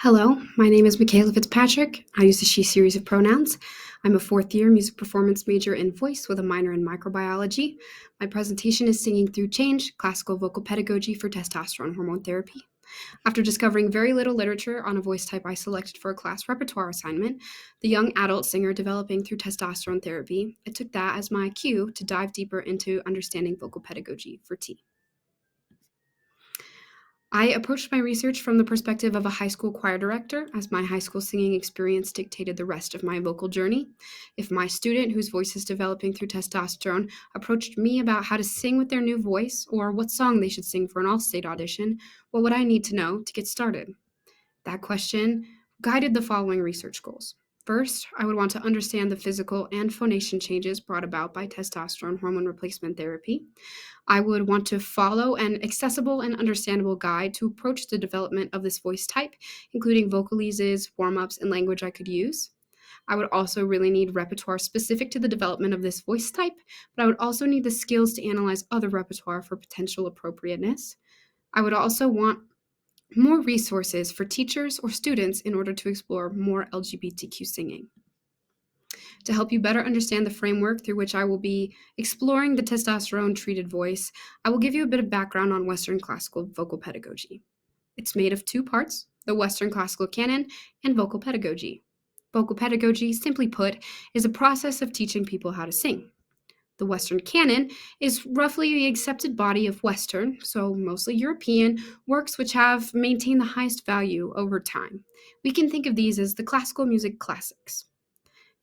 Hello, my name is Michaela Fitzpatrick. I use the she series of pronouns. I'm a fourth-year music performance major in voice with a minor in microbiology. My presentation is Singing Through Change, Classical Vocal Pedagogy for Testosterone Hormone Therapy. After discovering very little literature on a voice type I selected for a class repertoire assignment, the young adult singer developing through testosterone therapy, I took that as my cue to dive deeper into understanding vocal pedagogy for T. I approached my research from the perspective of a high school choir director, as my high school singing experience dictated the rest of my vocal journey. If my student, whose voice is developing through testosterone, approached me about how to sing with their new voice or what song they should sing for an all-state audition, what would I need to know to get started? That question guided the following research goals. First, I would want to understand the physical and phonation changes brought about by testosterone hormone replacement therapy. I would want to follow an accessible and understandable guide to approach the development of this voice type, including vocalises, warm-ups, and language I could use. I would also really need repertoire specific to the development of this voice type, but I would also need the skills to analyze other repertoire for potential appropriateness. I would also want more resources for teachers or students in order to explore more LGBTQ singing. To help you better understand the framework through which I will be exploring the testosterone-treated voice, I will give you a bit of background on Western classical vocal pedagogy. It's made of two parts, the Western classical canon and vocal pedagogy. Vocal pedagogy, simply put, is a process of teaching people how to sing. The Western canon is roughly the accepted body of Western, so mostly European, works which have maintained the highest value over time. We can think of these as the classical music classics.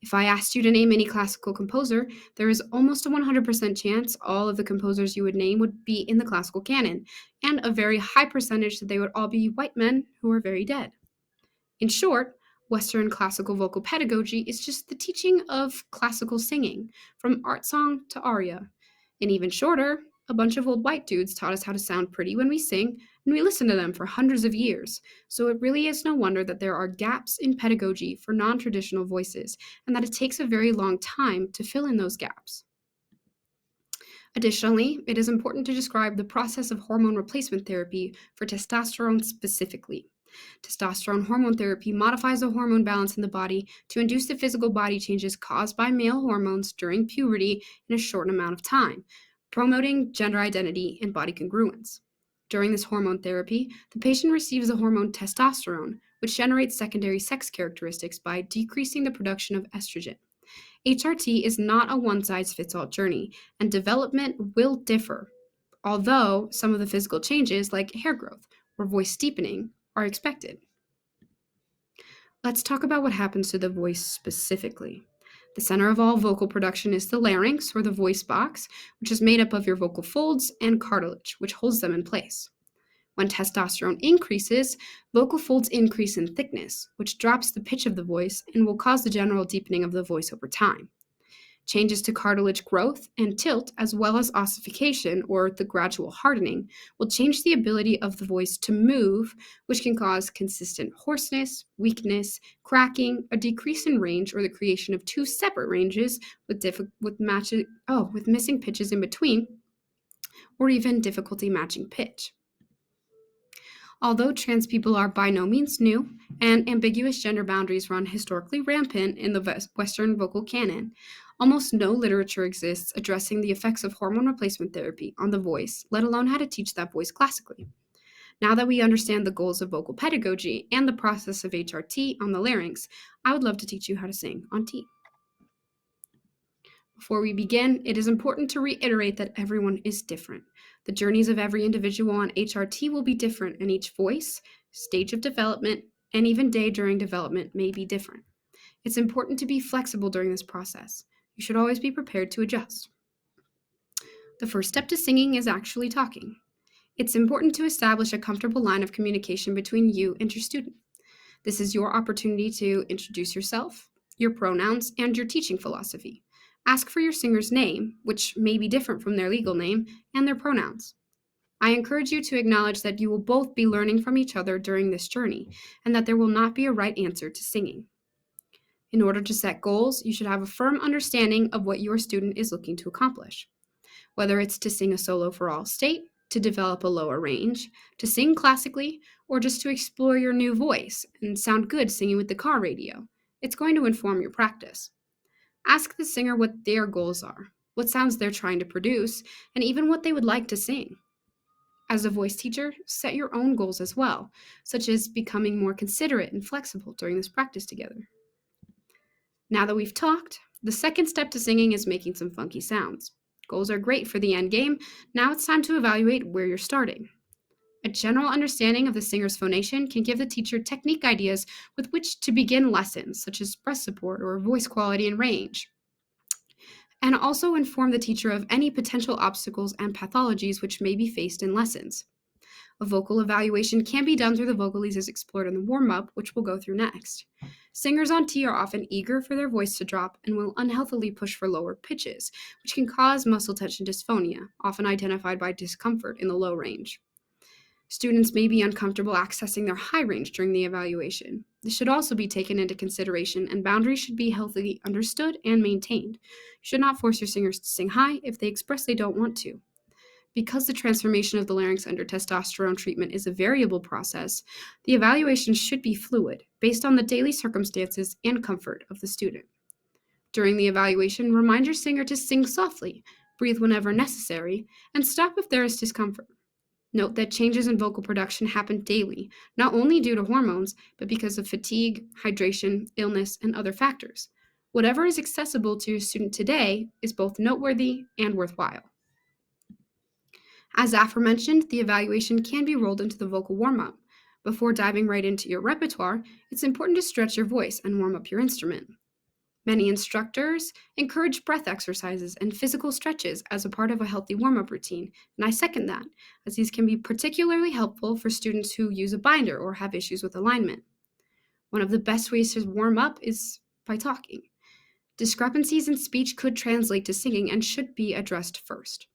If I asked you to name any classical composer, there is almost a 100% chance all of the composers you would name would be in the classical canon, and a very high percentage that they would all be white men who are very dead. In short, Western classical vocal pedagogy is just the teaching of classical singing, from art song to aria. And even shorter, a bunch of old white dudes taught us how to sound pretty when we sing, and we listened to them for hundreds of years. So it really is no wonder that there are gaps in pedagogy for non-traditional voices, and that it takes a very long time to fill in those gaps. Additionally, it is important to describe the process of hormone replacement therapy for testosterone specifically. Testosterone hormone therapy modifies the hormone balance in the body to induce the physical body changes caused by male hormones during puberty in a short amount of time, promoting gender identity and body congruence. During this hormone therapy, the patient receives the hormone testosterone, which generates secondary sex characteristics by decreasing the production of estrogen. HRT is not a one-size-fits-all journey, and development will differ, although some of the physical changes, like hair growth or voice deepening, are expected. Let's talk about what happens to the voice specifically. The center of all vocal production is the larynx, or the voice box, which is made up of your vocal folds and cartilage, which holds them in place. When testosterone increases, vocal folds increase in thickness, which drops the pitch of the voice and will cause the general deepening of the voice over time. Changes to cartilage growth and tilt, as well as ossification, or the gradual hardening, will change the ability of the voice to move, which can cause consistent hoarseness, weakness, cracking, a decrease in range, or the creation of two separate ranges with missing pitches in between, or even difficulty matching pitch. Although trans people are by no means new, and ambiguous gender boundaries run historically rampant in the Western vocal canon, almost no literature exists addressing the effects of hormone replacement therapy on the voice, let alone how to teach that voice classically. Now that we understand the goals of vocal pedagogy and the process of HRT on the larynx, I would love to teach you how to sing on T. Before we begin, it is important to reiterate that everyone is different. The journeys of every individual on HRT will be different, and each voice, stage of development, and even day during development may be different. It's important to be flexible during this process. You should always be prepared to adjust. The first step to singing is actually talking. It's important to establish a comfortable line of communication between you and your student. This is your opportunity to introduce yourself, your pronouns, and your teaching philosophy. Ask for your singer's name, which may be different from their legal name, and their pronouns. I encourage you to acknowledge that you will both be learning from each other during this journey, and that there will not be a right answer to singing. In order to set goals, you should have a firm understanding of what your student is looking to accomplish. Whether it's to sing a solo for all state, to develop a lower range, to sing classically, or just to explore your new voice and sound good singing with the car radio. It's going to inform your practice. Ask the singer what their goals are, what sounds they're trying to produce, and even what they would like to sing. As a voice teacher, set your own goals as well, such as becoming more considerate and flexible during this practice together. Now that we've talked, the second step to singing is making some funky sounds. Goals are great for the end game. Now it's time to evaluate where you're starting. A general understanding of the singer's phonation can give the teacher technique ideas with which to begin lessons, such as breath support or voice quality and range, and also inform the teacher of any potential obstacles and pathologies which may be faced in lessons. A vocal evaluation can be done through the vocalies as explored in the warm-up, which we'll go through next. Singers on T are often eager for their voice to drop and will unhealthily push for lower pitches, which can cause muscle tension dysphonia, often identified by discomfort in the low range. Students may be uncomfortable accessing their high range during the evaluation. This should also be taken into consideration, and boundaries should be healthily understood and maintained. You should not force your singers to sing high if they express they don't want to. Because the transformation of the larynx under testosterone treatment is a variable process, the evaluation should be fluid, based on the daily circumstances and comfort of the student. During the evaluation, remind your singer to sing softly, breathe whenever necessary, and stop if there is discomfort. Note that changes in vocal production happen daily, not only due to hormones, but because of fatigue, hydration, illness, and other factors. Whatever is accessible to your student today is both noteworthy and worthwhile. As aforementioned, the evaluation can be rolled into the vocal warm-up. Before diving right into your repertoire, it's important to stretch your voice and warm up your instrument. Many instructors encourage breath exercises and physical stretches as a part of a healthy warm-up routine, and I second that, as these can be particularly helpful for students who use a binder or have issues with alignment. One of the best ways to warm up is by talking. Discrepancies in speech could translate to singing and should be addressed first.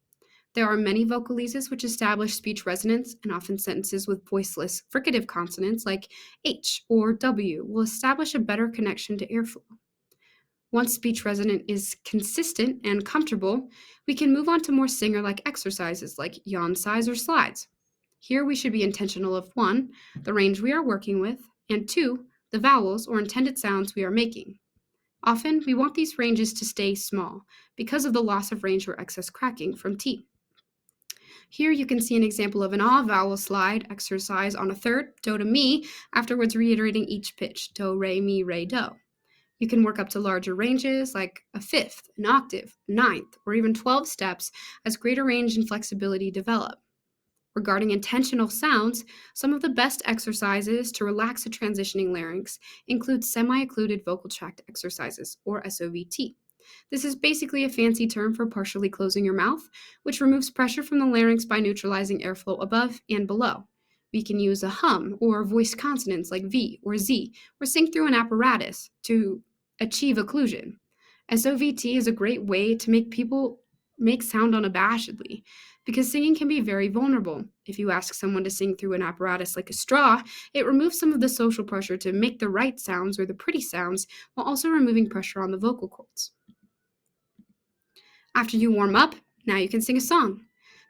There are many vocalises which establish speech resonance, and often sentences with voiceless fricative consonants like H or W will establish a better connection to airflow. Once speech resonance is consistent and comfortable, we can move on to more singer-like exercises like yawn sighs or slides. Here we should be intentional of 1, the range we are working with, and 2, the vowels or intended sounds we are making. Often, we want these ranges to stay small because of the loss of range or excess cracking from T. Here you can see an example of an ah vowel slide exercise on a third, do to mi, afterwards reiterating each pitch, do, re, mi, re, do. You can work up to larger ranges like a fifth, an octave, a ninth, or even 12 steps as greater range and flexibility develop. Regarding intentional sounds, some of the best exercises to relax a transitioning larynx include semi-occluded vocal tract exercises, or SOVT. This is basically a fancy term for partially closing your mouth, which removes pressure from the larynx by neutralizing airflow above and below. We can use a hum or voiced consonants like V or Z, or sing through an apparatus to achieve occlusion. SOVT is a great way to make people make sound unabashedly, because singing can be very vulnerable. If you ask someone to sing through an apparatus like a straw, it removes some of the social pressure to make the right sounds or the pretty sounds, while also removing pressure on the vocal cords. After you warm up, now you can sing a song.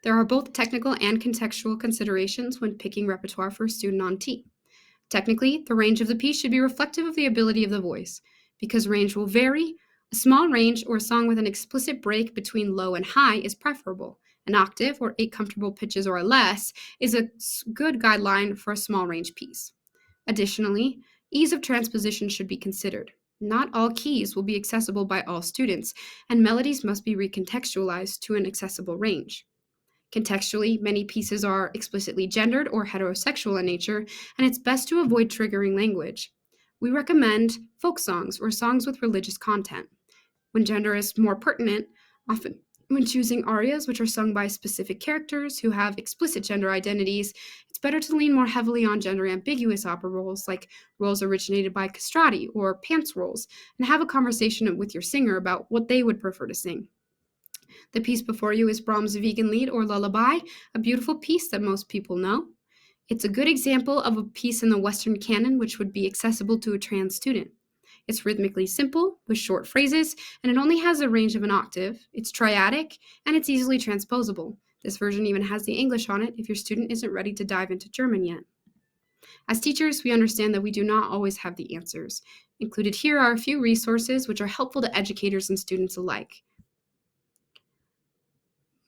There are both technical and contextual considerations when picking repertoire for a student on T. Technically, the range of the piece should be reflective of the ability of the voice. Because range will vary, a small range or a song with an explicit break between low and high is preferable. An octave or 8 comfortable pitches or less is a good guideline for a small range piece. Additionally, ease of transposition should be considered. Not all keys will be accessible by all students, and melodies must be recontextualized to an accessible range. Contextually, many pieces are explicitly gendered or heterosexual in nature, and it's best to avoid triggering language. We recommend folk songs or songs with religious content. When gender is more pertinent, often when choosing arias which are sung by specific characters who have explicit gender identities, it's better to lean more heavily on gender-ambiguous opera roles like roles originated by castrati or pants roles, and have a conversation with your singer about what they would prefer to sing. The piece before you is Brahms' Vegan Lied or Lullaby, a beautiful piece that most people know. It's a good example of a piece in the Western canon which would be accessible to a trans student. It's rhythmically simple, with short phrases, and it only has a range of an octave. It's triadic, and it's easily transposable. This version even has the English on it if your student isn't ready to dive into German yet. As teachers, we understand that we do not always have the answers. Included here are a few resources which are helpful to educators and students alike.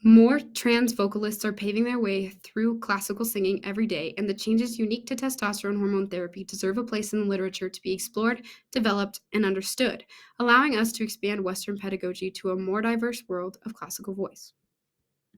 More trans vocalists are paving their way through classical singing every day, and the changes unique to testosterone hormone therapy deserve a place in the literature to be explored, developed, and understood, allowing us to expand Western pedagogy to a more diverse world of classical voice.